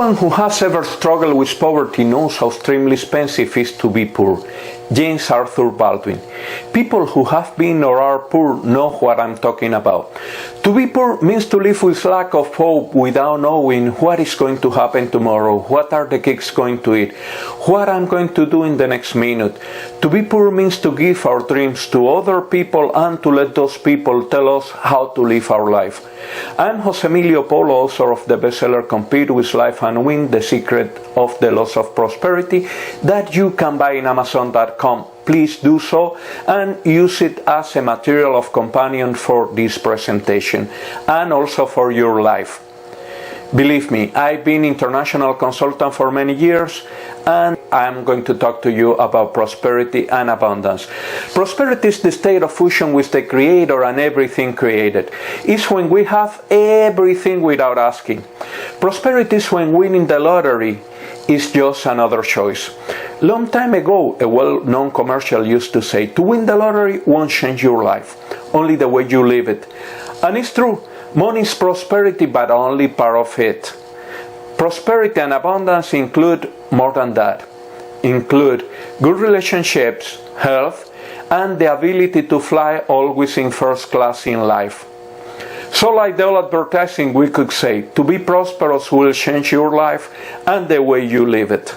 Anyone who has ever struggled with poverty knows how extremely expensive it is to be poor. James Arthur Baldwin. People who have been or are poor know what I'm talking about. To be poor means to live with lack of hope without knowing what is going to happen tomorrow, what are the kids going to eat, what I'm going to do in the next minute. To be poor means to give our dreams to other people and to let those people tell us how to live our life. I'm Jose Emilio Polo, author of the bestseller Compete with Life and Win, The Secret of the Laws of Prosperity, that you can buy in Amazon.com. Please do so and use it as a material of companion for this presentation and also for your life. Believe me, I've been international consultant for many years and I'm going to talk to you about prosperity and abundance. Prosperity is the state of fusion with the Creator and everything created. It's when we have everything without asking. Prosperity is when winning the lottery is just another choice. Long time ago, a well-known commercial used to say, to win the lottery won't change your life, only the way you live it. And it's true. Money is prosperity, but only part of it. Prosperity and abundance include more than that. Include good relationships, health, and the ability to fly always in first class in life. So like the old advertising, we could say, to be prosperous will change your life and the way you live it.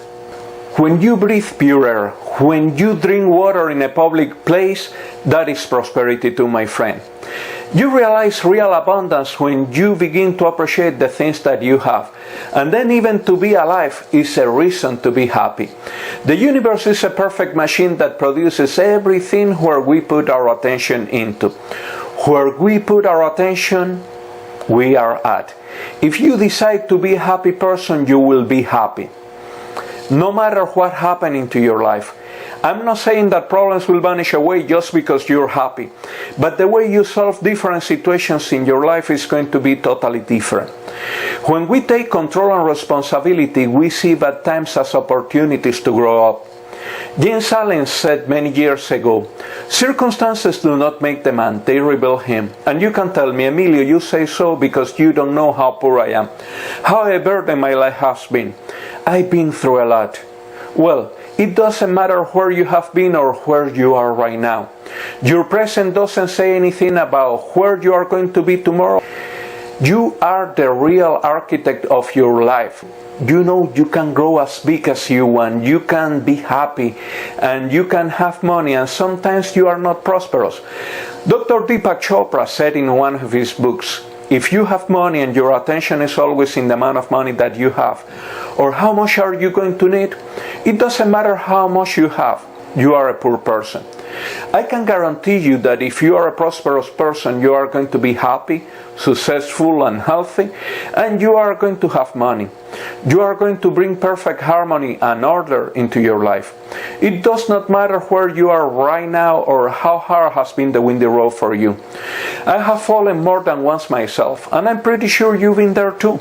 When you breathe pure air, when you drink water in a public place, that is prosperity too, my friend. You realize real abundance when you begin to appreciate the things that you have. And then even to be alive is a reason to be happy. The universe is a perfect machine that produces everything where we put our attention into. Where we put our attention, we are at. If you decide to be a happy person, you will be happy. No matter what happens into your life. I'm not saying that problems will vanish away just because you're happy, but the way you solve different situations in your life is going to be totally different. When we take control and responsibility, we see bad times as opportunities to grow up. James Allen said many years ago, circumstances do not make the man, they reveal him. And you can tell me, Emilio, you say so because you don't know how poor I am, how a burden my life has been. I've been through a lot. Well, it doesn't matter where you have been or where you are right now. Your present doesn't say anything about where you are going to be tomorrow. You are the real architect of your life. You know you can grow as big as you want, you can be happy, and you can have money, and sometimes you are not prosperous. Dr. Deepak Chopra said in one of his books, if you have money and your attention is always in the amount of money that you have, or how much are you going to need, it doesn't matter how much you have, you are a poor person. I can guarantee you that if you are a prosperous person, you are going to be happy, successful and healthy, and you are going to have money. You are going to bring perfect harmony and order into your life. It does not matter where you are right now or how hard has been the windy road for you. I have fallen more than once myself, and I'm pretty sure you've been there too.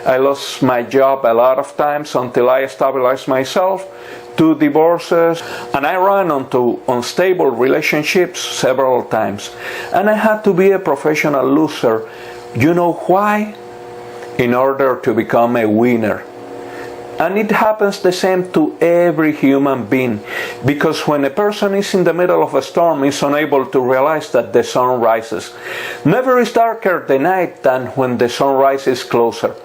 I lost my job a lot of times until I stabilized myself, 2 divorces, and I ran into unstable relationships several times. And I had to be a professional loser. You know why? In order to become a winner. And it happens the same to every human being, because when a person is in the middle of a storm, is unable to realize that the sun rises. Never is darker the night than when the sun rises closer.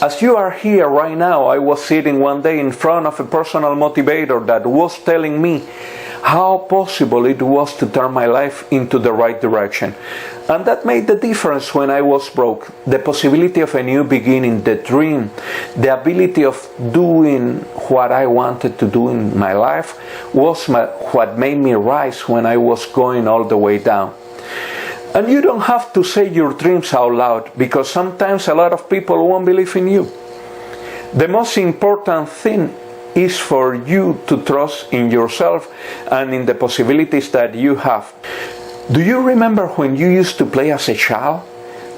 As you are here right now, I was sitting one day in front of a personal motivator that was telling me how possible it was to turn my life into the right direction. And that made the difference when I was broke. The possibility of a new beginning, the dream, the ability of doing what I wanted to do in my life was what made me rise when I was going all the way down. And you don't have to say your dreams out loud, because sometimes a lot of people won't believe in you. The most important thing is for you to trust in yourself and in the possibilities that you have. Do you remember when you used to play as a child?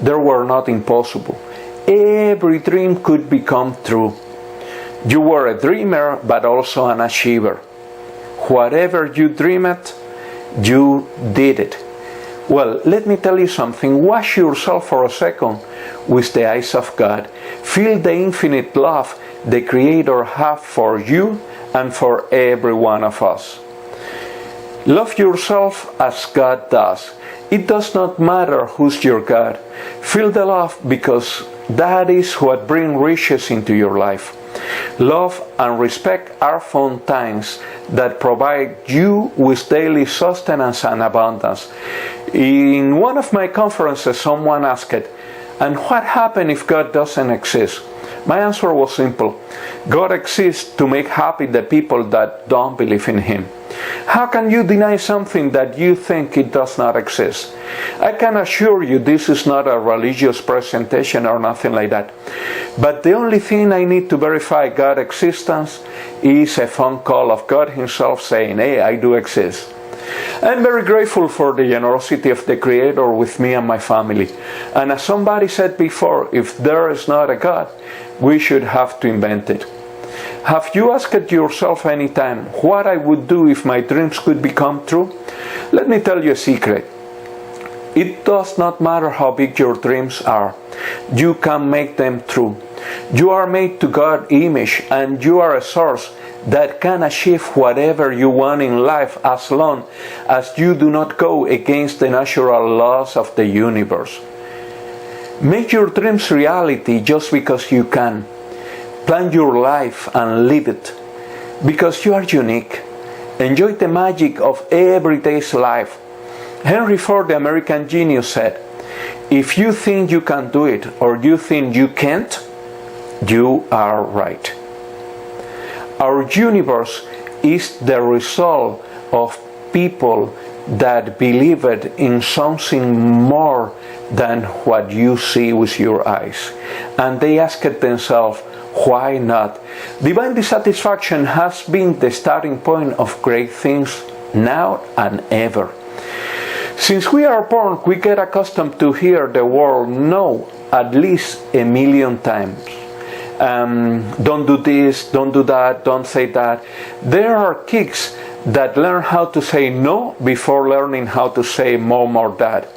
They were not impossible. Every dream could become true. You were a dreamer, but also an achiever. Whatever you dreamed, you did it. Well, let me tell you something. Wash yourself for a second with the eyes of God. Feel the infinite love the Creator has for you and for every one of us. Love yourself as God does. It does not matter who's your God. Feel the love because that is what brings riches into your life. Love and respect are fountains that provide you with daily sustenance and abundance. In one of my conferences, someone asked, "And what happens if God doesn't exist?" My answer was simple. God exists to make happy the people that don't believe in Him. How can you deny something that you think it does not exist? I can assure you this is not a religious presentation or nothing like that. But the only thing I need to verify God's existence is a phone call of God Himself saying, "Hey, I do exist." I'm very grateful for the generosity of the Creator with me and my family. And as somebody said before, if there is not a God, we should have to invent it. Have you asked yourself any time what I would do if my dreams could become true? Let me tell you a secret. It does not matter how big your dreams are. You can make them true. You are made to God's image and you are a source that can achieve whatever you want in life as long as you do not go against the natural laws of the universe. Make your dreams reality just because you can. Plan your life and live it because you are unique. Enjoy the magic of everyday's life. Henry Ford, the American genius, said, "If you think you can do it or you think you can't, you are right." Our universe is the result of people that believed in something more than what you see with your eyes. And they asked themselves, why not? Divine dissatisfaction has been the starting point of great things now and ever. Since we are born, we get accustomed to hear the word no at least 1,000,000 times. Don't do this, don't do that, don't say that. There are kids that learn how to say no before learning how to say mom or dad.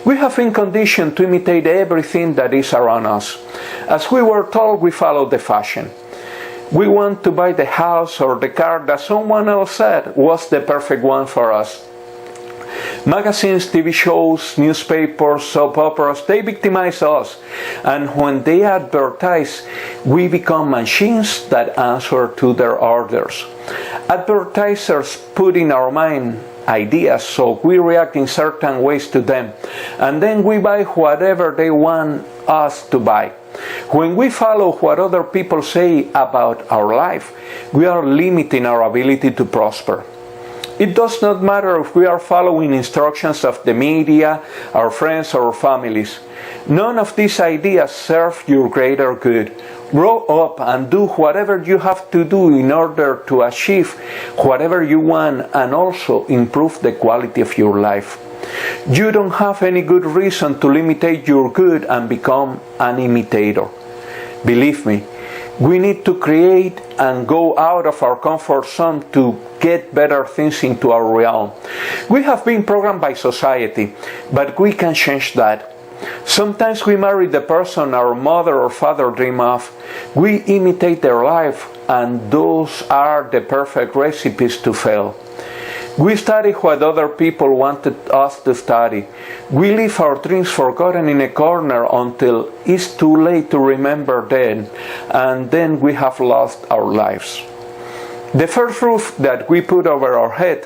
We have been conditioned to imitate everything that is around us. As we were told, we follow the fashion. We want to buy the house or the car that someone else said was the perfect one for us. Magazines, TV shows, newspapers, soap operas, they victimize us. And when they advertise, we become machines that answer to their orders. Advertisers put in our mind ideas, so we react in certain ways to them. And then we buy whatever they want us to buy. When we follow what other people say about our life, we are limiting our ability to prosper. It does not matter if we are following instructions of the media, our friends, or families. None of these ideas serve your greater good. Grow up and do whatever you have to do in order to achieve whatever you want and also improve the quality of your life. You don't have any good reason to limit your good and become an imitator. Believe me, we need to create and go out of our comfort zone to get better things into our realm. We have been programmed by society, but we can change that. Sometimes we marry the person our mother or father dream of. We imitate their life, and those are the perfect recipes to fail. We study what other people wanted us to study. We leave our dreams forgotten in a corner until it's too late to remember them, and then we have lost our lives. The first roof that we put over our head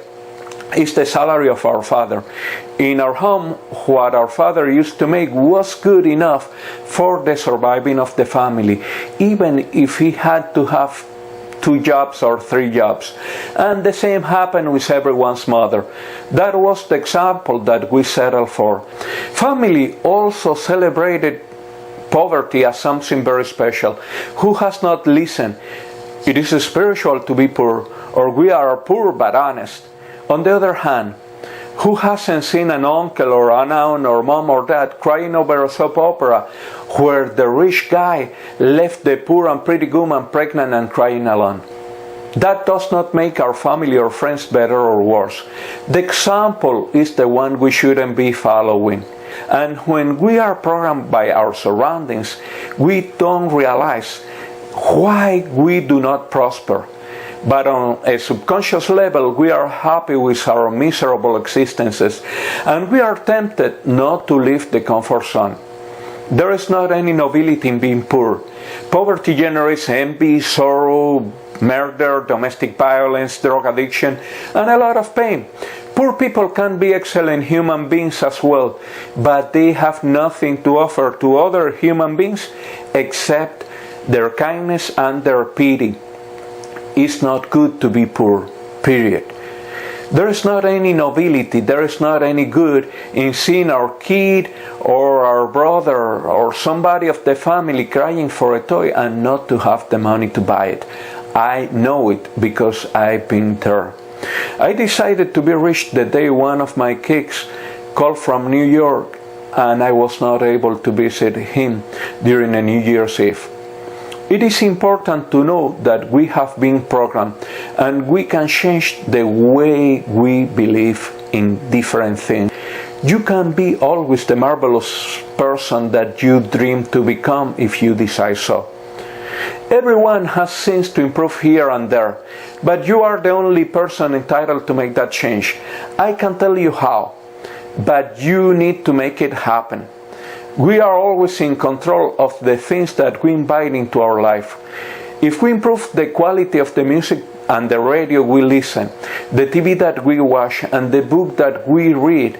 is the salary of our father. In our home, what our father used to make was good enough for the surviving of the family, even if he had to have 2 jobs or 3 jobs. And the same happened with everyone's mother. That was the example that we settled for. Family also celebrated poverty as something very special. Who has not listened? It is spiritual to be poor, or we are poor but honest. On the other hand, who hasn't seen an uncle or an aunt or mom or dad crying over a soap opera where the rich guy left the poor and pretty woman pregnant and crying alone? That does not make our family or friends better or worse. The example is the one we shouldn't be following. And when we are programmed by our surroundings, we don't realize why we do not prosper. But on a subconscious level, we are happy with our miserable existences, and we are tempted not to leave the comfort zone. There is not any nobility in being poor. Poverty generates envy, sorrow, murder, domestic violence, drug addiction, and a lot of pain. Poor people can be excellent human beings as well, but they have nothing to offer to other human beings except their kindness and their pity. It's not good to be poor, period. There is not any nobility, there is not any good in seeing our kid or our brother or somebody of the family crying for a toy and not to have the money to buy it. I know it because I've been there. I decided to be rich the day one of my kids called from New York and I was not able to visit him during a New Year's Eve. It is important to know that we have been programmed and we can change the way we believe in different things. You can be always the marvelous person that you dream to become if you decide so. Everyone has things to improve here and there, but you are the only person entitled to make that change. I can tell you how, but you need to make it happen. We are always in control of the things that we invite into our life. If we improve the quality of the music and the radio we listen, the TV that we watch, and the book that we read,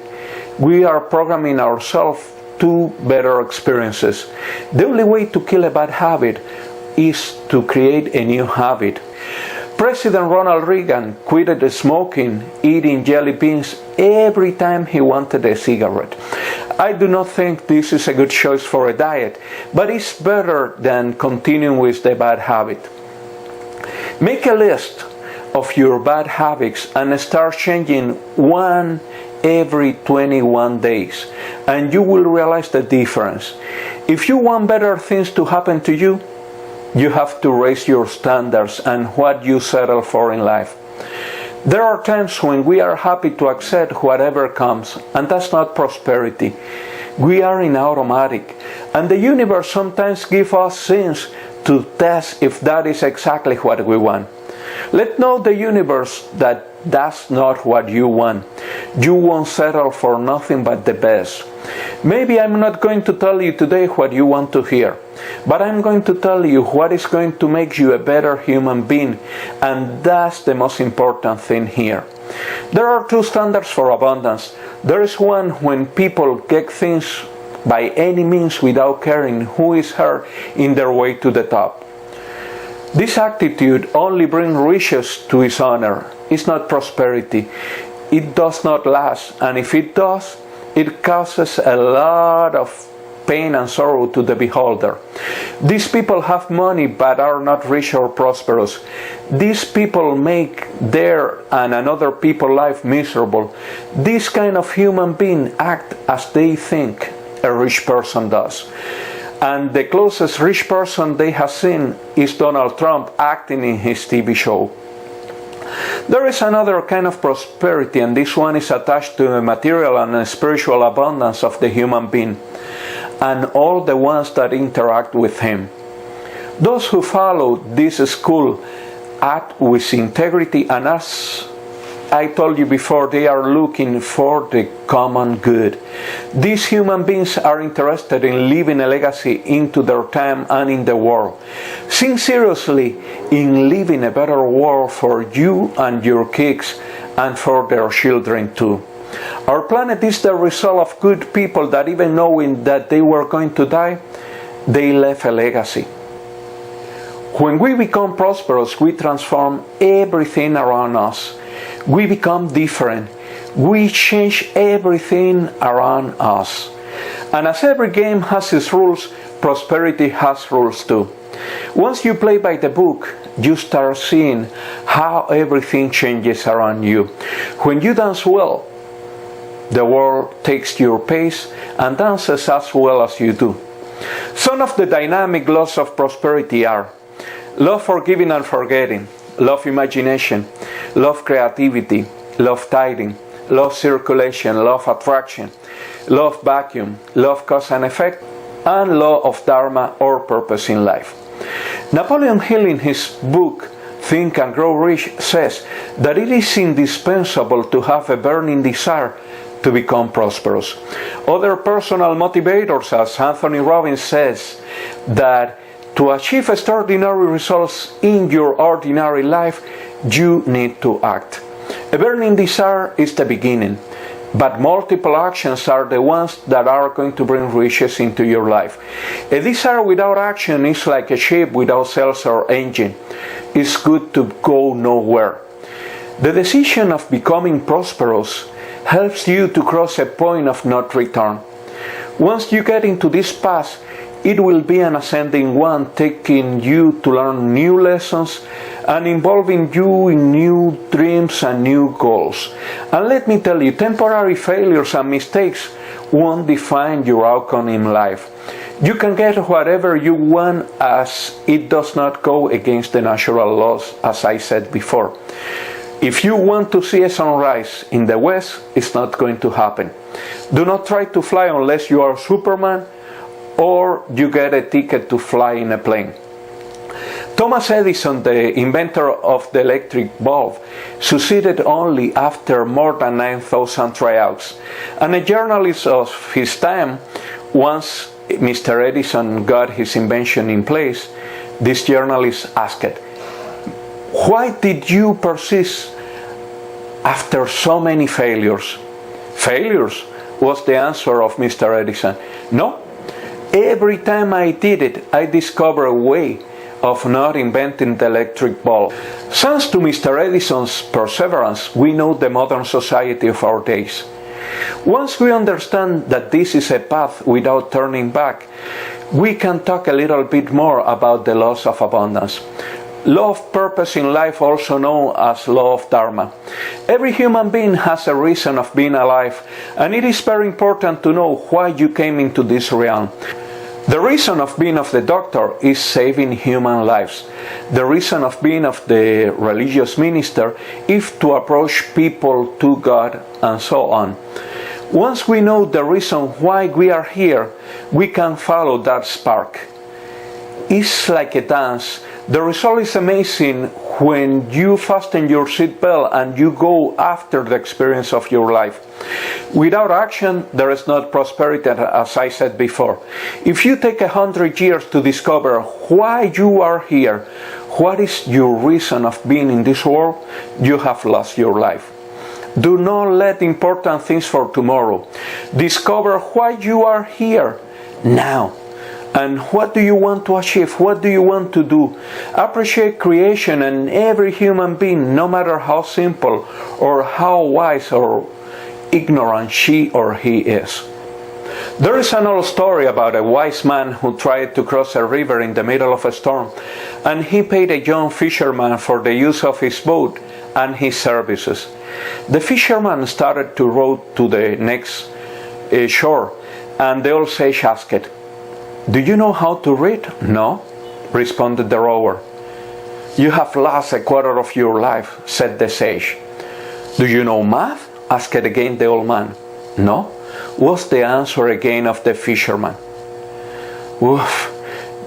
we are programming ourselves to better experiences. The only way to kill a bad habit is to create a new habit. President Ronald Reagan quitted smoking, eating jelly beans every time he wanted a cigarette. I do not think this is a good choice for a diet, but it's better than continuing with the bad habit. Make a list of your bad habits and start changing one every 21 days, and you will realize the difference. If you want better things to happen to you, you have to raise your standards and what you settle for in life. There are times when we are happy to accept whatever comes, and that's not prosperity. We are in automatic, and the universe sometimes gives us things to test if that is exactly what we want. Let know the universe that that's not what you want. You won't settle for nothing but the best. Maybe I'm not going to tell you today what you want to hear, but I'm going to tell you what is going to make you a better human being, and that's the most important thing here. There are two standards for abundance. There is one when people get things by any means without caring who is hurt in their way to the top. This attitude only brings riches to its owner. It's not prosperity. It does not last, and if it does, it causes a lot of pain and sorrow to the beholder. These people have money but are not rich or prosperous. These people make their and another people's life miserable. This kind of human being act as they think a rich person does. And the closest rich person they have seen is Donald Trump acting in his TV show. There is another kind of prosperity, and this one is attached to the material and spiritual abundance of the human being and all the ones that interact with him. Those who follow this school act with integrity, and as I told you before, they are looking for the common good. These human beings are interested in leaving a legacy into their time and in the world. Think seriously in leaving a better world for you and your kids and for their children too. Our planet is the result of good people that even knowing that they were going to die, they left a legacy. When we become prosperous, we transform everything around us. We become different. We change everything around us. And as every game has its rules, prosperity has rules too. Once you play by the book, you start seeing how everything changes around you. When you dance well, the world takes your pace and dances as well as you do. Some of the dynamic laws of prosperity are love, forgiving and forgetting. love imagination, love creativity, love tiding, love circulation, love attraction, love vacuum, love cause and effect, and law of dharma or purpose in life. Napoleon Hill, in his book Think and Grow Rich, says that it is indispensable to have a burning desire to become prosperous. Other personal motivators, as Anthony Robbins says, that to achieve extraordinary results in your ordinary life, you need to act. A burning desire is the beginning, but multiple actions are the ones that are going to bring riches into your life. A desire without action is like a ship without sails or engine. It's good to go nowhere. The decision of becoming prosperous helps you to cross a point of no return. Once you get into this path, it will be an ascending one, taking you to learn new lessons and involving you in new dreams and new goals. And let me tell you, temporary failures and mistakes won't define your outcome in life. You can get whatever you want as it does not go against the natural laws, as I said before. If you want to see a sunrise in the west, it's not going to happen. Do not try to fly unless you are Superman or you get a ticket to fly in a plane. Thomas Edison, the inventor of the electric bulb, succeeded only after more than 9,000 tryouts. And a journalist of his time, once Mr. Edison got his invention in place, this journalist asked, "Why did you persist after so many failures?" "Failures," was the answer of Mr. Edison. "No, every time I did it, I discovered a way of not inventing the electric bulb." Thanks to Mr. Edison's perseverance, we know the modern society of our days. Once we understand that this is a path without turning back, we can talk a little bit more about the laws of abundance. Law of purpose in life, also known as law of dharma. Every human being has a reason of being alive, and it is very important to know why you came into this realm. The reason of being of the doctor is saving human lives. The reason of being of the religious minister is to approach people to God, and so on. Once we know the reason why we are here, we can follow that spark. It's like a dance. The result is amazing when you fasten your seatbelt and you go after the experience of your life. Without action, there is not prosperity, as I said before. If you take 100 years to discover why you are here, what is your reason of being in this world, you have lost your life. Do not let important things for tomorrow. Discover why you are here now. And what do you want to achieve? What do you want to do? Appreciate creation and every human being, no matter how simple or how wise or ignorant she or he is. There is an old story about a wise man who tried to cross a river in the middle of a storm, and he paid a young fisherman for the use of his boat and his services. The fisherman started to row to the next shore, and the old sage asked, "Do you know how to read?" "No," responded the rower. "You have lost a quarter of your life," said the sage. "Do you know math?" asked again the old man. "No," was the answer again of the fisherman. "Oof,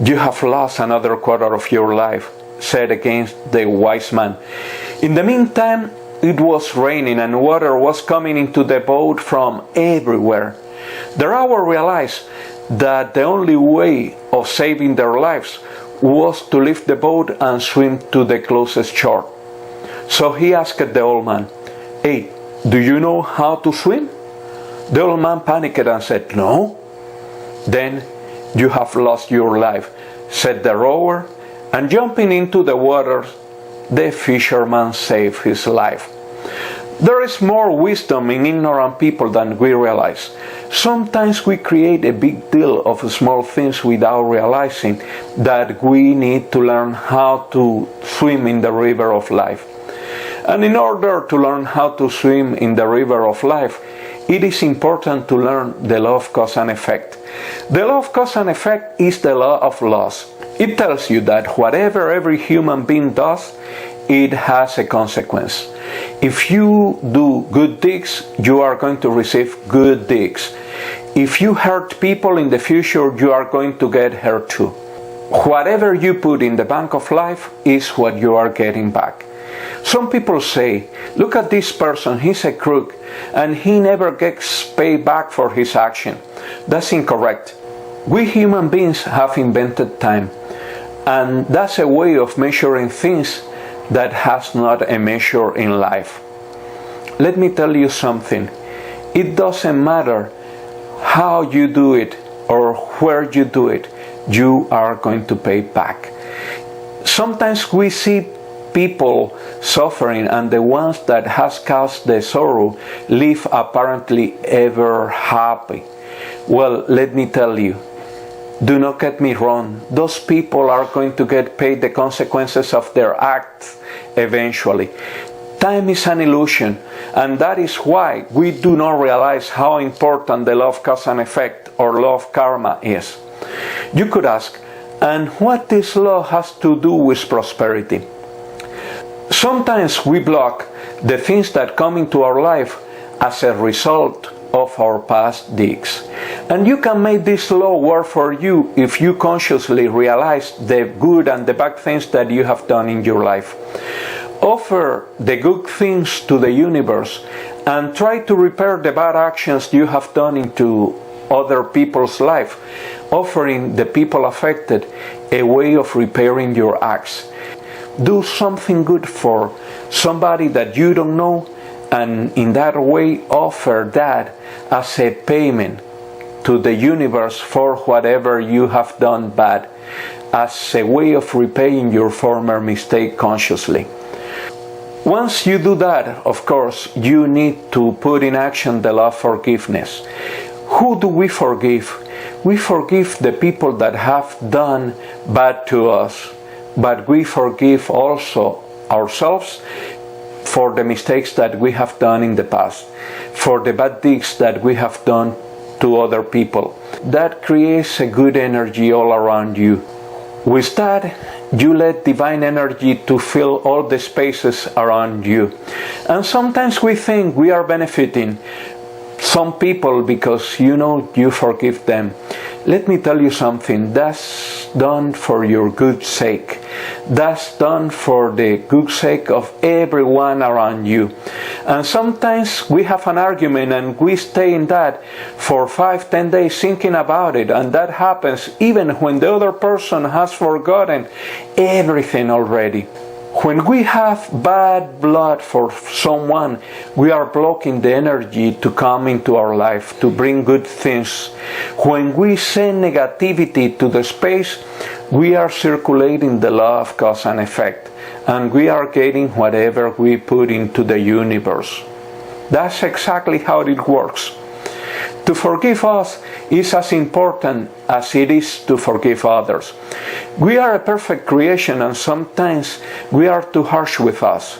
you have lost another quarter of your life," said again the wise man. In the meantime, it was raining and water was coming into the boat from everywhere. The rower realized that the only way of saving their lives was to leave the boat and swim to the closest shore. So he asked the old man, "Hey, do you know how to swim?" The old man panicked and said, "No." "Then you have lost your life," said the rower, and jumping into the water, the fisherman saved his life. There is more wisdom in ignorant people than we realize. Sometimes we create a big deal of small things without realizing that we need to learn how to swim in the river of life. And in order to learn how to swim in the river of life, it is important to learn the law of cause and effect. The law of cause and effect is the law of laws. It tells you that whatever every human being does, it has a consequence. If you do good deeds, you are going to receive good deeds. If you hurt people in the future, you are going to get hurt too. Whatever you put in the bank of life is what you are getting back. Some people say, look at this person, he's a crook, and he never gets paid back for his action. That's incorrect. We human beings have invented time, and that's a way of measuring things that has not a measure in life. Let me tell you something. It doesn't matter how you do it or where you do it, you are going to pay back. Sometimes we see people suffering, and the ones that has caused the sorrow live apparently ever happy. Well, let me tell you, do not get me wrong, those people are going to get paid the consequences of their acts eventually. Time is an illusion, and that is why we do not realize how important the law of cause and effect or law of karma is. You could ask, and what this law has to do with prosperity? Sometimes we block the things that come into our life as a result of our past deeds. And you can make this law work for you if you consciously realize the good and the bad things that you have done in your life. Offer the good things to the universe and try to repair the bad actions you have done into other people's life, offering the people affected a way of repairing your acts. Do something good for somebody that you don't know, and in that way offer that as a payment to the universe for whatever you have done bad, as a way of repaying your former mistake consciously. Once you do that, of course, you need to put in action the law of forgiveness. Who do we forgive? We forgive the people that have done bad to us, but we forgive also ourselves for the mistakes that we have done in the past, for the bad deeds that we have done to other people. That creates a good energy all around you. With that, you let divine energy to fill all the spaces around you. And sometimes we think we are benefiting some people because you forgive them. Let me tell you something, that's done for your good sake. That's done for the good sake of everyone around you. And sometimes we have an argument and we stay in that for 5-10 days thinking about it, and that happens even when the other person has forgotten everything already. When we have bad blood for someone, we are blocking the energy to come into our life, to bring good things. When we send negativity to the space, we are circulating the law of cause and effect, and we are getting whatever we put into the universe. That's exactly how it works. To forgive us is as important as it is to forgive others. We are a perfect creation, and sometimes we are too harsh with us.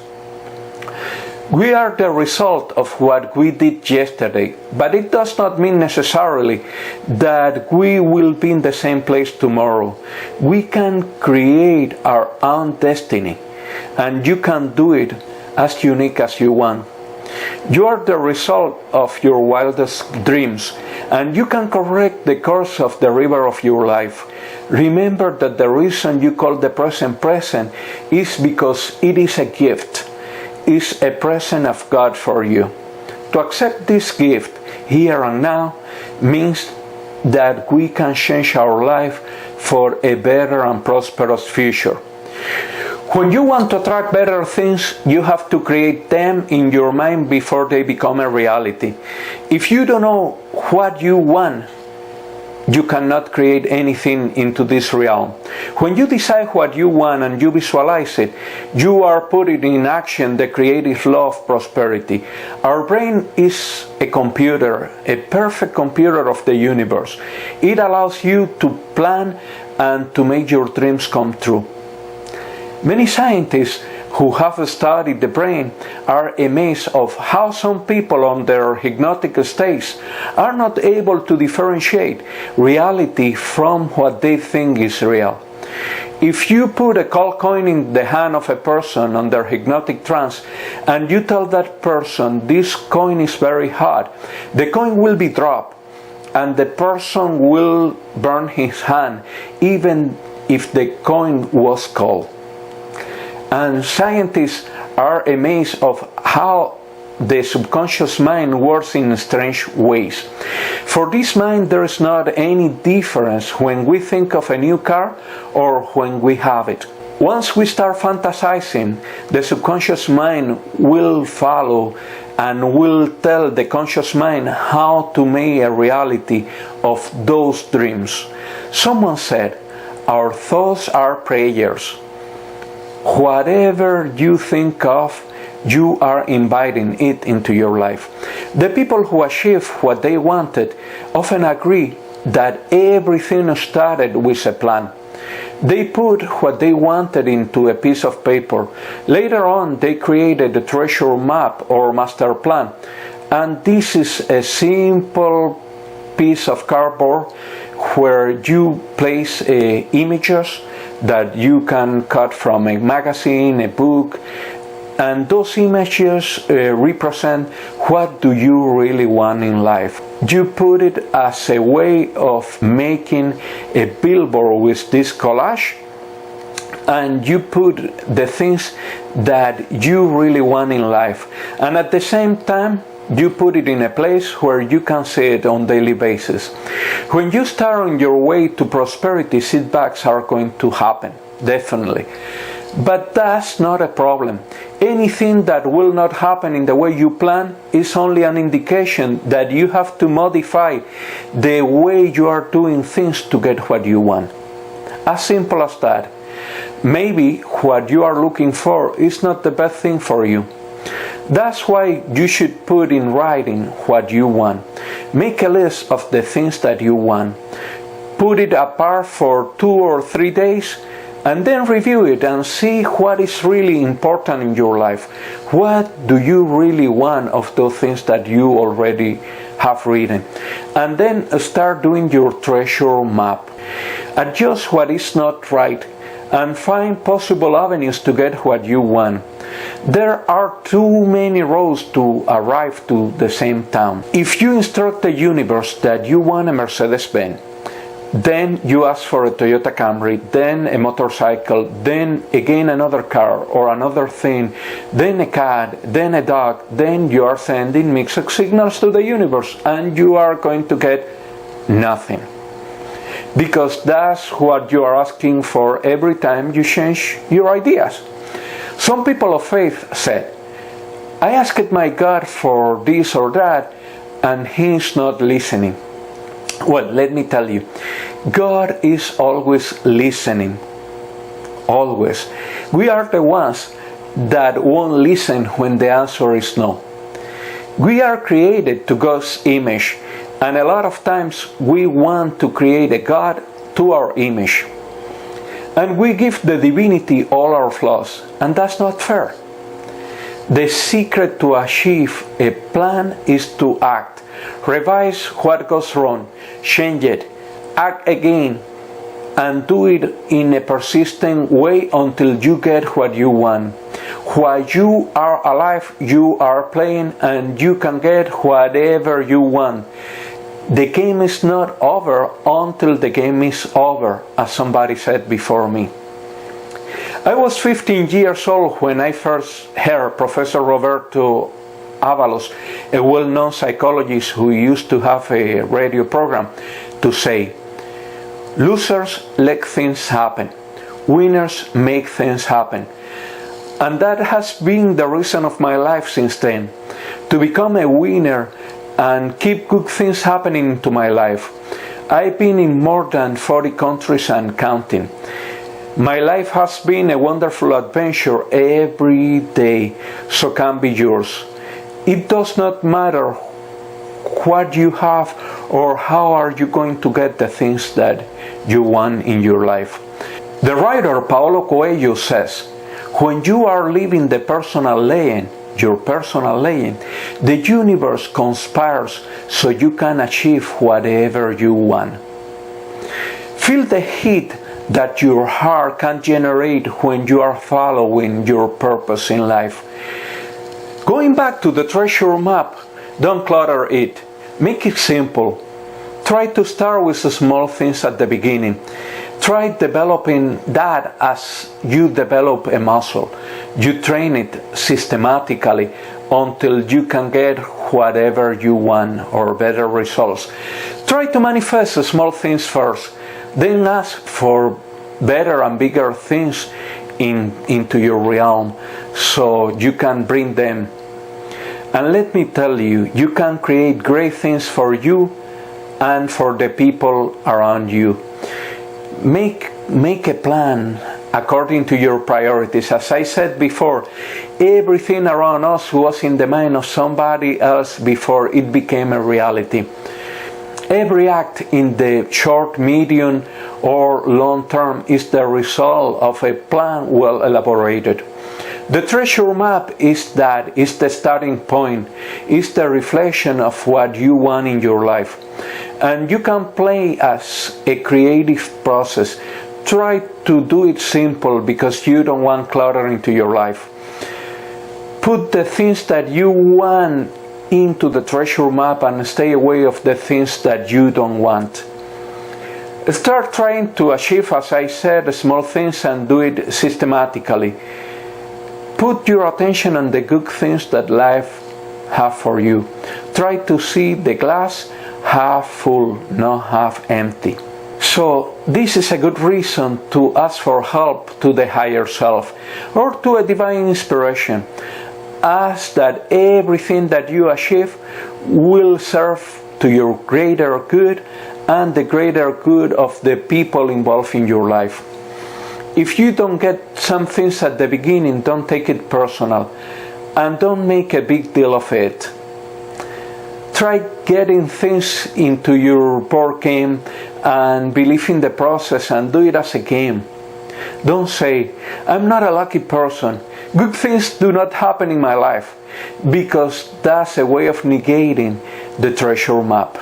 We are the result of what we did yesterday, but it does not mean necessarily that we will be in the same place tomorrow. We can create our own destiny, and you can do it as unique as you want. You are the result of your wildest dreams, and you can correct the course of the river of your life. Remember that the reason you call the present present is because it is a gift. Is a present of God for you. To accept this gift here and now means that we can change our life for a better and prosperous future. When you want to attract better things, you have to create them in your mind before they become a reality. If you don't know what you want, you cannot create anything into this realm. When you decide what you want and you visualize it, you are putting in action the creative law of prosperity. Our brain is a computer, a perfect computer of the universe. It allows you to plan and to make your dreams come true. Many scientists who have studied the brain are amazed of how some people on their hypnotic states are not able to differentiate reality from what they think is real. If you put a gold coin in the hand of a person under hypnotic trance and you tell that person this coin is very hot, the coin will be dropped and the person will burn his hand even if the coin was cold. And scientists are amazed of how the subconscious mind works in strange ways. For this mind, there is not any difference when we think of a new car or when we have it. Once we start fantasizing, the subconscious mind will follow and will tell the conscious mind how to make a reality of those dreams. Someone said, our thoughts are prayers. Whatever you think of, you are inviting it into your life. The people who achieve what they wanted often agree that everything started with a plan. They put what they wanted into a piece of paper. Later on, they created a treasure map or master plan. And this is a simple piece of cardboard where you place images that you can cut from a magazine, a book, and those images represent what do you really want in life. You put it as a way of making a billboard with this collage, and you put the things that you really want in life. And at the same time, you put it in a place where you can see it on a daily basis. When you start on your way to prosperity, setbacks are going to happen, definitely. But that's not a problem. Anything that will not happen in the way you plan is only an indication that you have to modify the way you are doing things to get what you want. As simple as that. Maybe what you are looking for is not the best thing for you. That's why you should put in writing what you want. Make a list of the things that you want. Put it apart for 2 or 3 days and then review it and see what is really important in your life. What do you really want of those things that you already have written? And then start doing your treasure map. Adjust what is not right and find possible avenues to get what you want. There are too many roads to arrive to the same town. If you instruct the universe that you want a Mercedes-Benz, then you ask for a Toyota Camry, then a motorcycle, then again another car or another thing, then a cat, then a dog, then you are sending mixed signals to the universe and you are going to get nothing. Because that's what you are asking for every time you change your ideas. Some people of faith said, I asked my God for this or that and He's not listening. Well, let me tell you, God is always listening. Always. We are the ones that won't listen when the answer is no. We are created to God's image, and a lot of times we want to create a God to our image. And we give the divinity all our flaws, and that's not fair. The secret to achieve a plan is to act. Revise what goes wrong, change it, act again, and do it in a persistent way until you get what you want. While you are alive, you are playing and you can get whatever you want. The game is not over until the game is over, as somebody said before me. I was 15 years old when I first heard Professor Roberto Avalos, a well-known psychologist who used to have a radio program, to say, losers let things happen, winners make things happen. And that has been the reason of my life since then, to become a winner and keep good things happening to my life. I've been in more than 40 countries and counting. My life has been a wonderful adventure every day, so can be yours. It does not matter what you have or how are you going to get the things that you want in your life. The writer Paulo Coelho says, when you are living the personal lane, your personal lane, the universe conspires so you can achieve whatever you want. Feel the heat that your heart can generate when you are following your purpose in life. Going back to the treasure map, don't clutter it. Make it simple. Try to start with small things at the beginning. Try developing that as you develop a muscle. You train it systematically until you can get whatever you want or better results. Try to manifest small things first, then ask for better and bigger things into your realm so you can bring them. And let me tell you, you can create great things for you and for the people around you. Make a plan according to your priorities. As I said before, everything around us was in the mind of somebody else before it became a reality. Every act in the short, medium, or long term is the result of a plan well elaborated. The treasure map is the starting point, is the reflection of what you want in your life. And you can play as a creative process. Try to do it simple because you don't want clutter into your life. Put the things that you want into the treasure map and stay away of the things that you don't want. Start trying to achieve, as I said, small things and do it systematically. Put your attention on the good things that life has for you. Try to see the glass half full, not half empty. So this is a good reason to ask for help to the higher self or to a divine inspiration. Ask that everything that you achieve will serve to your greater good and the greater good of the people involved in your life. If you don't get some things at the beginning, don't take it personal and don't make a big deal of it. Try getting things into your board game and believe in the process and do it as a game. Don't say, I'm not a lucky person. Good things do not happen in my life, because that's a way of negating the treasure map.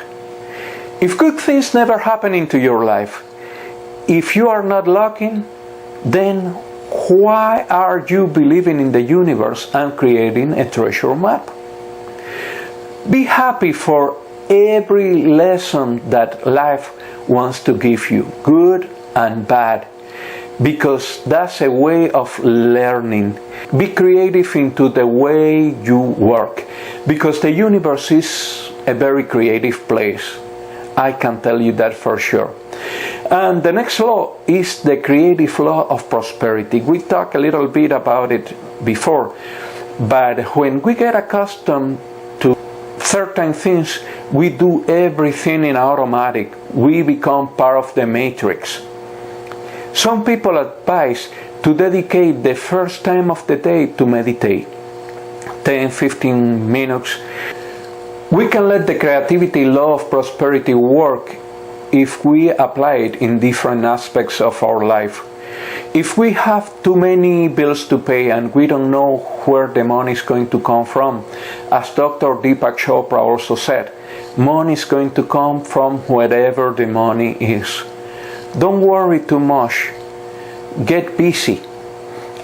If good things never happen into your life, if you are not lucky, then why are you believing in the universe and creating a treasure map? Be happy for every lesson that life wants to give you, good and bad, because that's a way of learning. Be creative into the way you work, because the universe is a very creative place. I can tell you that for sure. And the next law is the creative law of prosperity. We talked a little bit about it before, but when we get accustomed to certain things, we do everything in automatic. We become part of the matrix. Some people advise to dedicate the first time of the day to meditate, 10-15 minutes. We can let the creativity law of prosperity work if we apply it in different aspects of our life. If we have too many bills to pay and we don't know where the money is going to come from, as Dr. Deepak Chopra also said, money is going to come from wherever the money is. Don't worry too much. Get busy.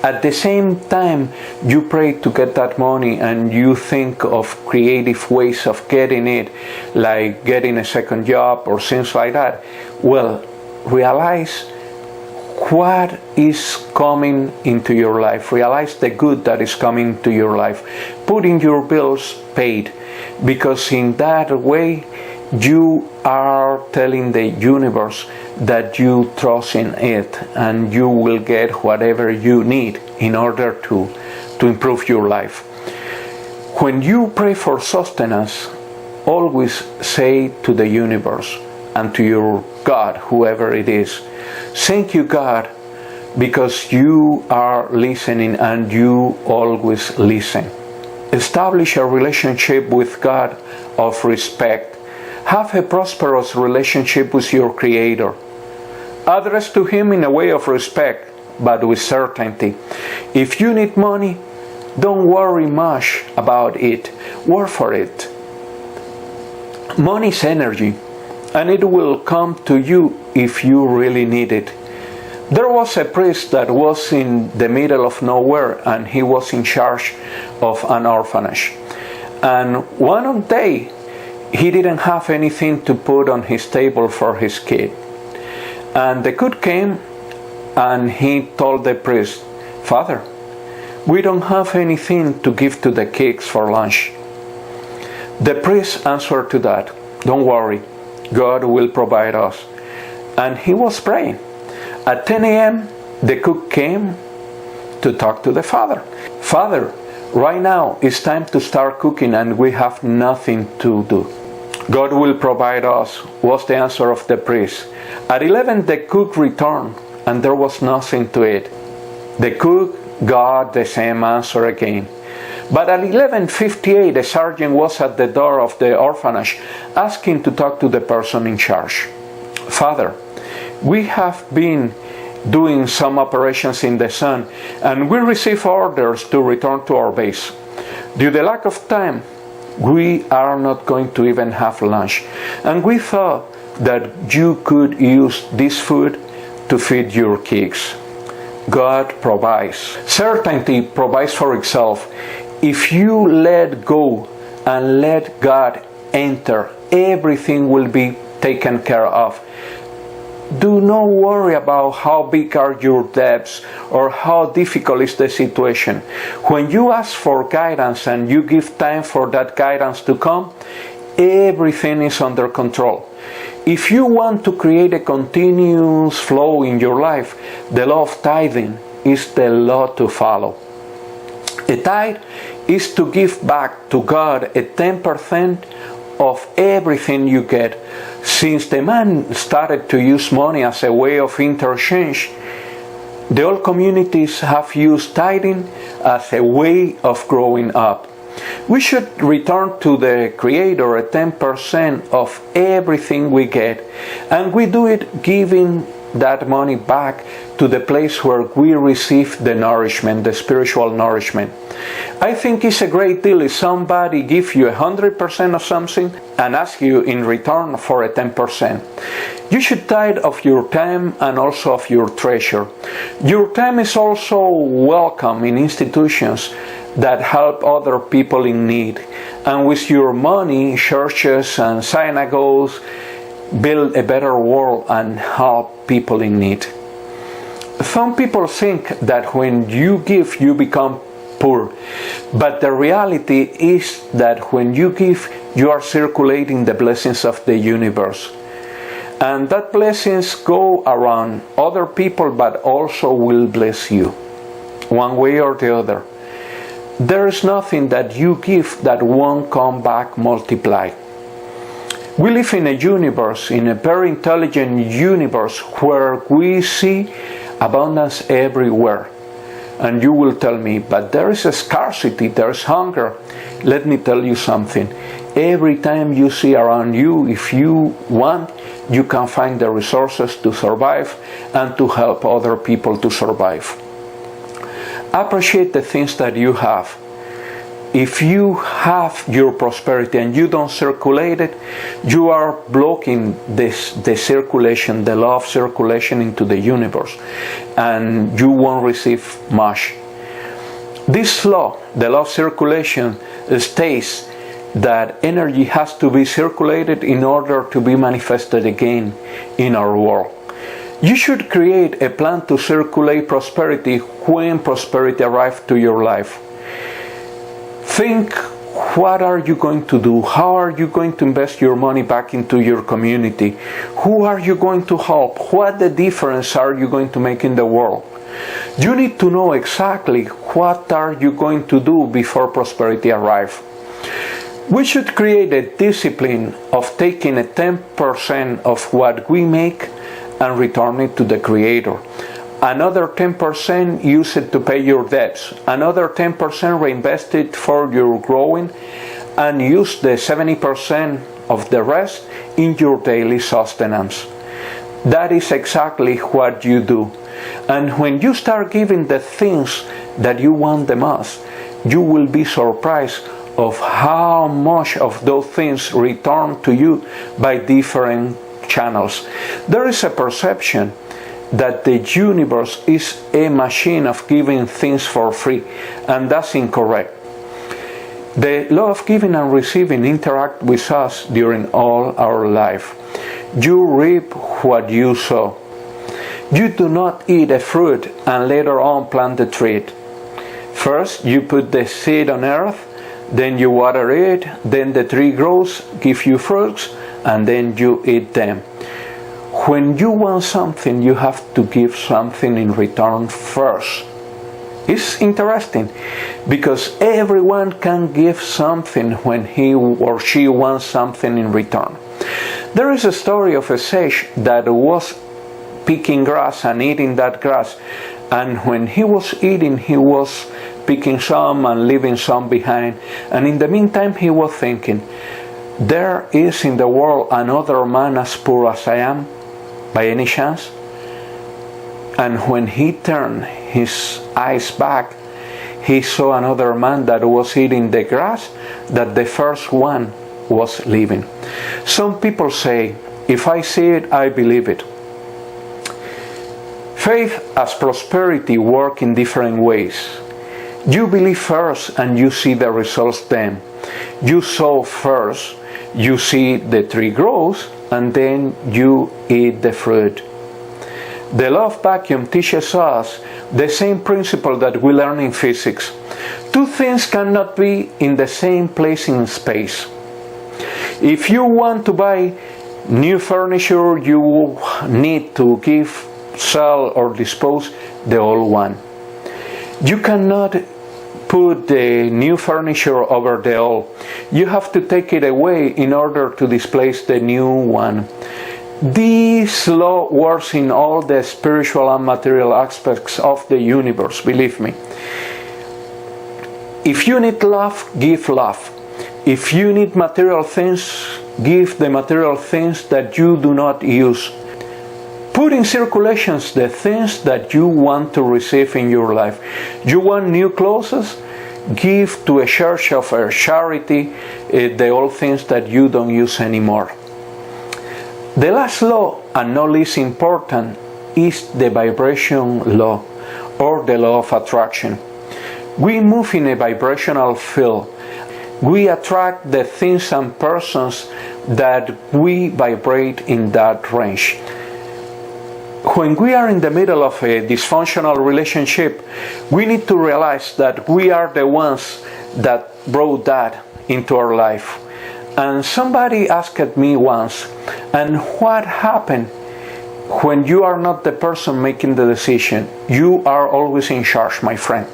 At the same time, you pray to get that money and you think of creative ways of getting it, like getting a second job or things like that. Well, realize what is coming into your life. Realize the good that is coming to your life. Putting your bills paid, because in that way you are telling the universe that you trust in it and you will get whatever you need in order to improve your life. When you pray for sustenance, always say to the universe and to your God, whoever it is, thank you, God, because you are listening and you always listen. Establish a relationship with God of respect. Have a prosperous relationship with your Creator. Address to Him in a way of respect, but with certainty. If you need money, don't worry much about it. Work for it. Money is energy, and it will come to you if you really need it. There was a priest that was in the middle of nowhere, and he was in charge of an orphanage. And one day, he didn't have anything to put on his table for his kid. And the cook came and he told the priest, "Father, we don't have anything to give to the kids for lunch." The priest answered to that, "Don't worry, God will provide us." And he was praying. At 10 a.m., the cook came to talk to the father. "Father, right now it's time to start cooking and we have nothing to do." "God will provide us," was the answer of the priest. At 11, the cook returned and there was nothing to eat. The cook got the same answer again. But at 11:58, the sergeant was at the door of the orphanage asking to talk to the person in charge. "Father, we have been doing some operations in the sun and we received orders to return to our base. Due to the lack of time, we are not going to even have lunch. And we thought that you could use this food to feed your kids." God provides. Certainty provides for itself. If you let go and let God enter, everything will be taken care of. Do not worry about how big are your debts or how difficult is the situation. When you ask for guidance and you give time for that guidance to come, everything is under control. If you want to create a continuous flow in your life, the law of tithing is the law to follow. A tithe is to give back to God a 10% of everything you get. Since the man started to use money as a way of interchange, the old communities have used tithing as a way of growing up. We should return to the Creator a 10% of everything we get, and we do it giving that money back to the place where we receive the nourishment, the spiritual nourishment. I think it's a great deal if somebody gives you 100% of something and asks you in return for a 10%. You should tithe of your time and also of your treasure. Your time is also welcome in institutions that help other people in need. And with your money, churches and synagogues build a better world and help people in need. Some people think that when you give, you become poor. But the reality is that when you give, you are circulating the blessings of the universe. And that blessings go around other people, but also will bless you, one way or the other. There is nothing that you give that won't come back multiplied. We live in a universe, in a very intelligent universe, where we see abundance everywhere. And you will tell me, but there is a scarcity, there is hunger. Let me tell you something. Every time you see around you, if you want, you can find the resources to survive and to help other people to survive. Appreciate the things that you have. If you have your prosperity and you don't circulate it, you are blocking the circulation, the law of circulation into the universe, and you won't receive much. This law, the law of circulation, states that energy has to be circulated in order to be manifested again in our world. You should create a plan to circulate prosperity when prosperity arrives to your life. Think, what are you going to do? How are you going to invest your money back into your community? Who are you going to help? What the difference are you going to make in the world? You need to know exactly what are you going to do before prosperity arrives. We should create a discipline of taking a 10% of what we make and return it to the Creator. Another 10% use it to pay your debts. Another 10% reinvest it for your growing, and use the 70% of the rest in your daily sustenance. That is exactly what you do. And when you start giving the things that you want the most, you will be surprised of how much of those things return to you by different channels. There is a perception that the universe is a machine of giving things for free, and that's incorrect. The law of giving and receiving interact with us during all our life. You reap what you sow. You do not eat a fruit and later on plant the tree. First, you put the seed on earth, then you water it, then the tree grows, gives you fruits, and then you eat them. When you want something, you have to give something in return first. It's interesting because everyone can give something when he or she wants something in return. There is a story of a sage that was picking grass and eating that grass, and when he was eating, he was picking some and leaving some behind, and in the meantime he was thinking, there is in the world another man as poor as I am, by any chance? And when he turned his eyes back, he saw another man that was eating the grass that the first one was leaving. Some people say, if I see it, I believe it. Faith as prosperity work in different ways. You believe first and you see the results then. You sow first, you see the tree grows, and then you eat the fruit. The law of vacuum teaches us the same principle that we learn in physics. Two things cannot be in the same place in space. If you want to buy new furniture, you need to give, sell, or dispose the old one. You cannot put the new furniture over the old. You have to take it away in order to displace the new one. This law works in all the spiritual and material aspects of the universe, believe me. If you need love, give love. If you need material things, give the material things that you do not use. Put in circulations the things that you want to receive in your life. You want new clothes? Give to a church of a charity the old things that you don't use anymore. The last law, and not least important, is the vibration law, or the law of attraction. We move in a vibrational field. We attract the things and persons that we vibrate in that range. When we are in the middle of a dysfunctional relationship, we need to realize that we are the ones that brought that into our life. And somebody asked me once, and what happened when you are not the person making the decision? You are always in charge, my friend.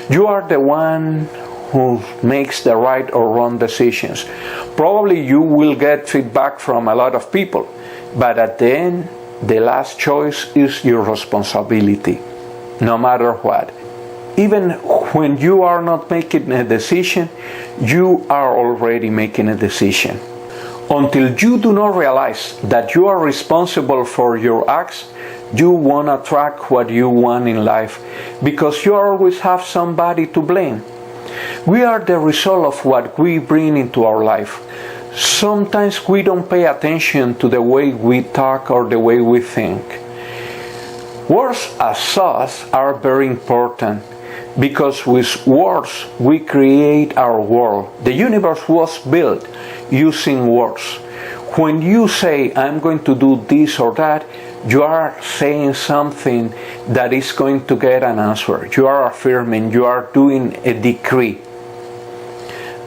You are the one who makes the right or wrong decisions. Probably you will get feedback from a lot of people, but at the end, the last choice is your responsibility, no matter what. Even when you are not making a decision, you are already making a decision. Until you do not realize that you are responsible for your acts, you won't attract what you want in life, because you always have somebody to blame. We are the result of what we bring into our life. Sometimes we don't pay attention to the way we talk or the way we think. Words as such are very important, because with words we create our world. The universe was built using words. When you say, I'm going to do this or that, you are saying something that is going to get an answer. You are affirming, you are doing a decree.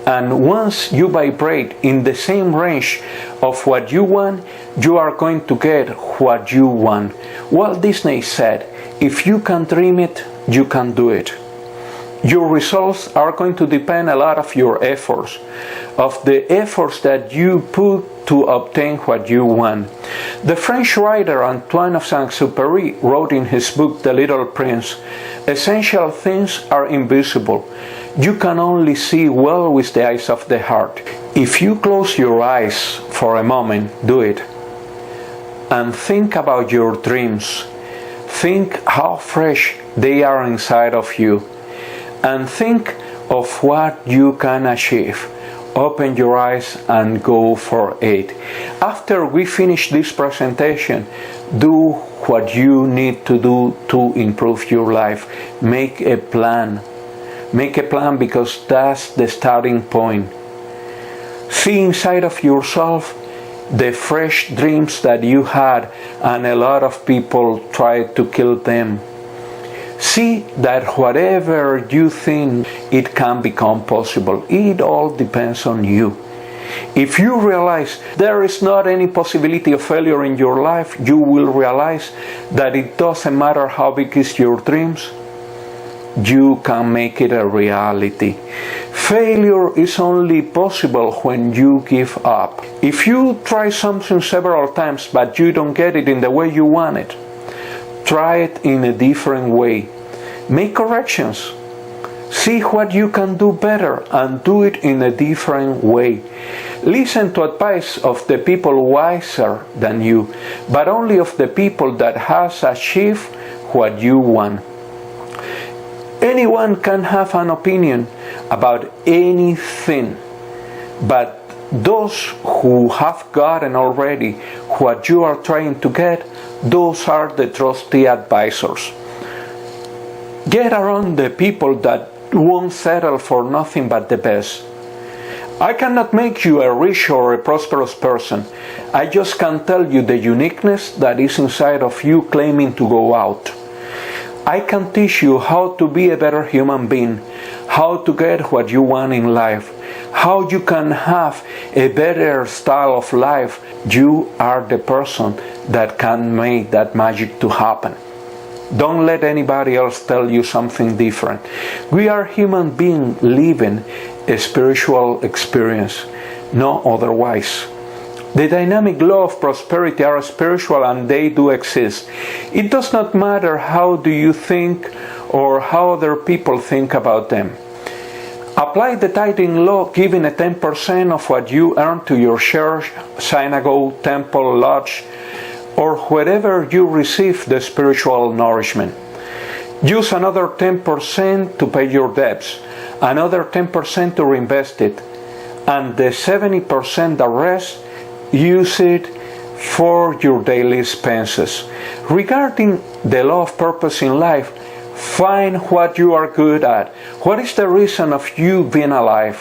And once you vibrate in the same range of what you want, you are going to get what you want. Walt Disney said, if you can dream it, you can do it. Your results are going to depend a lot of your efforts, of the efforts that you put to obtain what you want. The French writer Antoine of Saint-Exupéry wrote in his book The Little Prince, essential things are invisible. You can only see well with the eyes of the heart. If you close your eyes for a moment, do it. And think about your dreams. Think how fresh they are inside of you. And think of what you can achieve, open your eyes and go for it. After we finish this presentation, do what you need to do to improve your life. Make a plan. Make a plan, because that's the starting point. See inside of yourself the fresh dreams that you had, and a lot of people tried to kill them. See that whatever you think, it can become possible. It all depends on you. If you realize there is not any possibility of failure in your life, you will realize that it doesn't matter how big is your dreams, you can make it a reality. Failure is only possible when you give up. If you try something several times but you don't get it in the way you want it, try it in a different way. Make corrections. See what you can do better and do it in a different way. Listen to advice of the people wiser than you, but only of the people that has achieved what you want. Anyone can have an opinion about anything, but those who have gotten already what you are trying to get, those are the trusty advisors. Get around the people that won't settle for nothing but the best. I cannot make you a rich or a prosperous person. I just can tell you the uniqueness that is inside of you claiming to go out. I can teach you how to be a better human being, how to get what you want in life, how you can have a better style of life. You are the person that can make that magic to happen. Don't let anybody else tell you something different. We are human beings living a spiritual experience, no otherwise. The dynamic law of prosperity are spiritual, and they do exist. It does not matter how do you think or how other people think about them. Apply the tithing law, giving a 10% of what you earn to your church, synagogue, temple, lodge, or wherever you receive the spiritual nourishment. Use another 10% to pay your debts, another 10% to reinvest it, and the 70%, the rest, use it for your daily expenses. Regarding the law of purpose in life, find what you are good at. What is the reason of you being alive?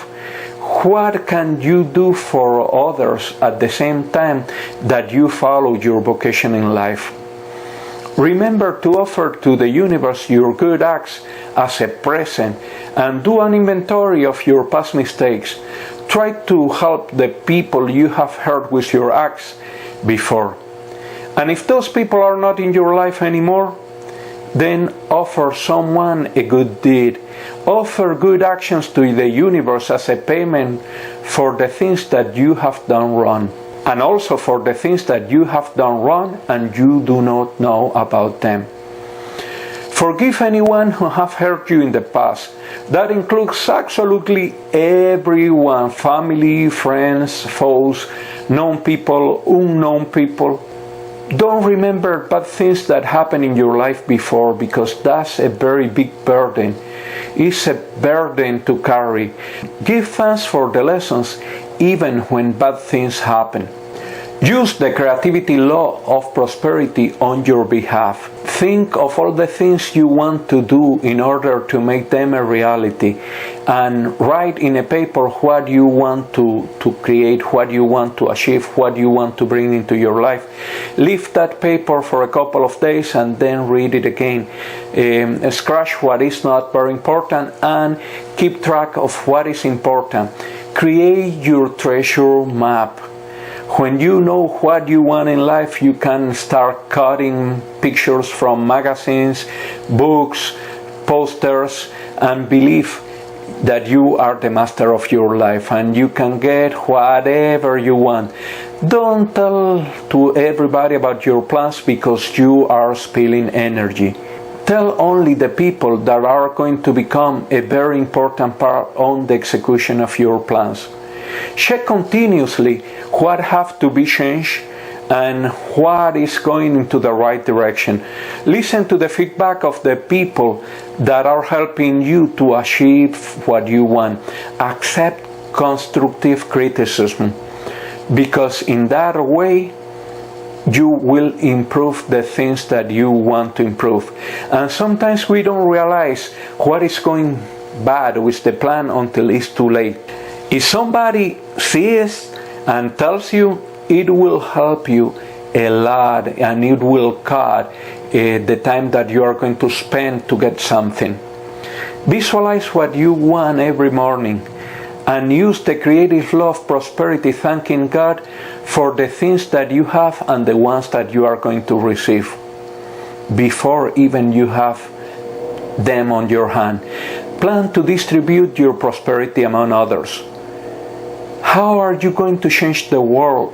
What can you do for others at the same time that you follow your vocation in life? Remember to offer to the universe your good acts as a present, and do an inventory of your past mistakes. Try to help the people you have hurt with your acts before. And if those people are not in your life anymore, then offer someone a good deed. Offer good actions to the universe as a payment for the things that you have done wrong, and also for the things that you have done wrong and you do not know about them. Forgive anyone who have hurt you in the past. That includes absolutely everyone: family, friends, foes, known people, unknown people. Don't remember bad things that happened in your life before, because that's a very big burden. It's a burden to carry. Give thanks for the lessons even when bad things happen. Use the creativity law of prosperity on your behalf. Think of all the things you want to do in order to make them a reality, and write in a paper what you want to create, what you want to achieve, what you want to bring into your life. Leave that paper for a couple of days and then read it again. Scratch what is not very important and keep track of what is important. Create your treasure map. When you know what you want in life, you can start cutting pictures from magazines, books, posters, and believe that you are the master of your life and you can get whatever you want. Don't tell to everybody about your plans, because you are spilling energy. Tell only the people that are going to become a very important part on the execution of your plans. Check continuously what have to be changed and what is going into the right direction. Listen to the feedback of the people that are helping you to achieve what you want. Accept constructive criticism, because in that way you will improve the things that you want to improve. And sometimes we don't realize what is going bad with the plan until it's too late. If somebody sees and tells you, it will help you a lot, and it will cut the time that you are going to spend to get something. Visualize what you want every morning and use the creative law of prosperity, thanking God for the things that you have and the ones that you are going to receive before even you have them on your hand. Plan to distribute your prosperity among others. How are you going to change the world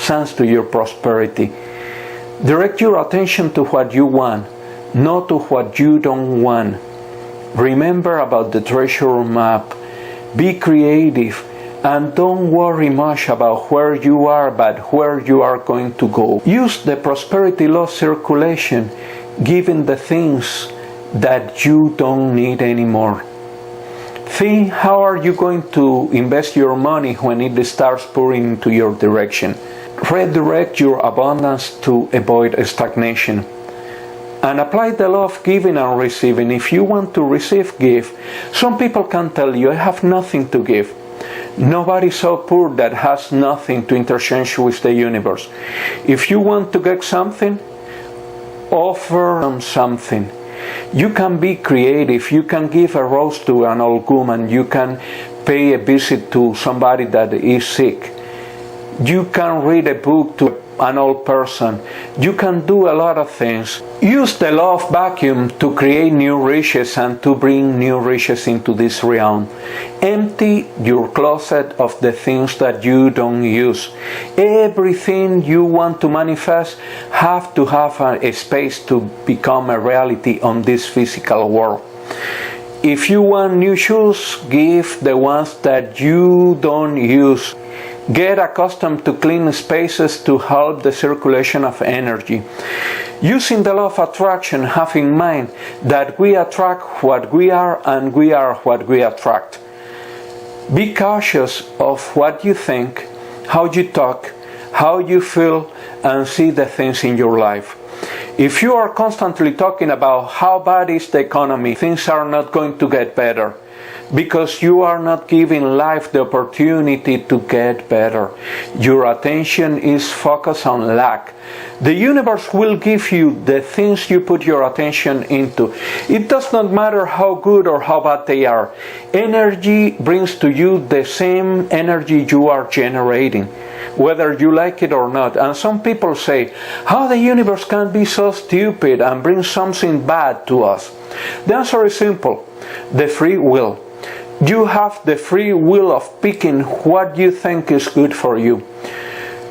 thanks to your prosperity? Direct your attention to what you want, not to what you don't want. Remember about the treasure map. Be creative and don't worry much about where you are, but where you are going to go. Use the prosperity law circulation, giving the things that you don't need anymore. Think, how are you going to invest your money when it starts pouring into your direction? Redirect your abundance to avoid stagnation. And apply the law of giving and receiving. If you want to receive, give. Some people can tell you, I have nothing to give. Nobody so poor that has nothing to interchange with the universe. If you want to get something, offer them something. You can be creative. You can give a rose to an old woman. You can pay a visit to somebody that is sick. You can read a book to an old person. You can do a lot of things. Use the law of vacuum to create new riches and to bring new riches into this realm. Empty your closet of the things that you don't use. Everything you want to manifest have to have a space to become a reality on this physical world. If you want new shoes, give the ones that you don't use. Get accustomed to clean spaces to help the circulation of energy. Using the law of attraction, have in mind that we attract what we are and we are what we attract. Be cautious of what you think, how you talk, how you feel, and see the things in your life. If you are constantly talking about how bad is the economy, things are not going to get better, because you are not giving life the opportunity to get better. Your attention is focused on lack. The universe will give you the things you put your attention into. It does not matter how good or how bad they are. Energy brings to you the same energy you are generating, whether you like it or not. And some people say, how the universe can be so stupid and bring something bad to us? The answer is simple: the free will. You have the free will of picking what you think is good for you.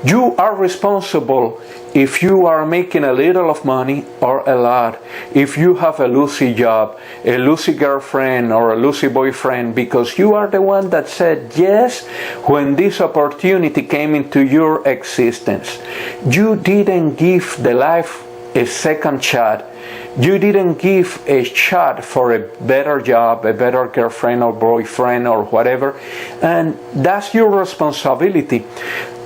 You are responsible if you are making a little of money or a lot, if you have a lousy job, a lousy girlfriend or a lousy boyfriend, because you are the one that said yes when this opportunity came into your existence. You didn't give the life a second shot. You didn't give a shot for a better job, a better girlfriend or boyfriend or whatever, and that's your responsibility.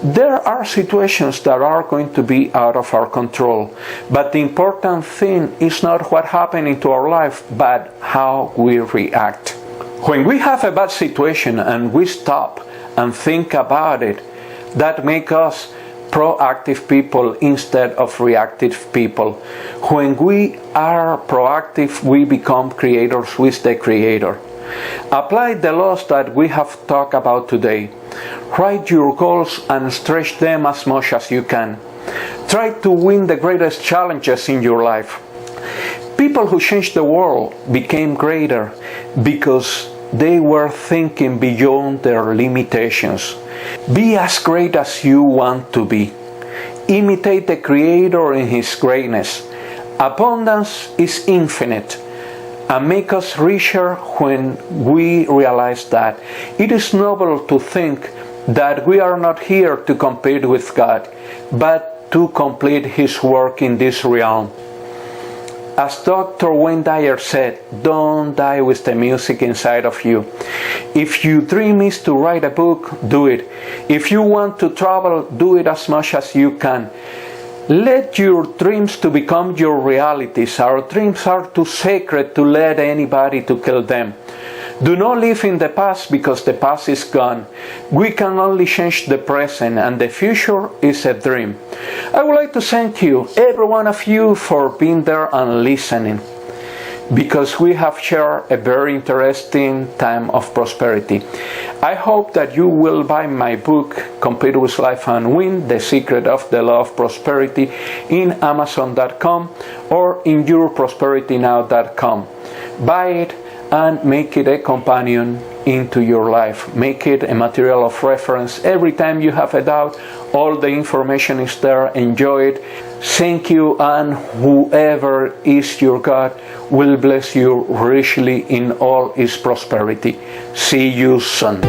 There are situations that are going to be out of our control, but the important thing is not what happened into our life, but how we react. When we have a bad situation and we stop and think about it, that makes us proactive people instead of reactive people. When we are proactive, we become creators with the Creator. Apply the laws that we have talked about today. Write your goals and stretch them as much as you can. Try to win the greatest challenges in your life. People who changed the world became greater because they were thinking beyond their limitations. Be as great as you want to be. Imitate the Creator in His greatness. Abundance is infinite, and make us richer when we realize that. It is noble to think that we are not here to compete with God, but to complete His work in this realm. As Dr. Wayne Dyer said, don't die with the music inside of you. If your dream is to write a book, do it. If you want to travel, do it as much as you can. Let your dreams to become your realities. Our dreams are too sacred to let anybody to kill them. Do not live in the past because the past is gone. We can only change the present, and the future is a dream. I would like to thank you, every one of you, for being there and listening, because we have shared a very interesting time of prosperity. I hope that you will buy my book, Compete with Life and Win, The Secret of the Law of Prosperity, in Amazon.com or in yourprosperitynow.com. Buy it and make it a companion into your life. Make it a material of reference. Every time you have a doubt, all the information is there. Enjoy it. Thank you, and whoever is your God will bless you richly in all his prosperity. See you soon.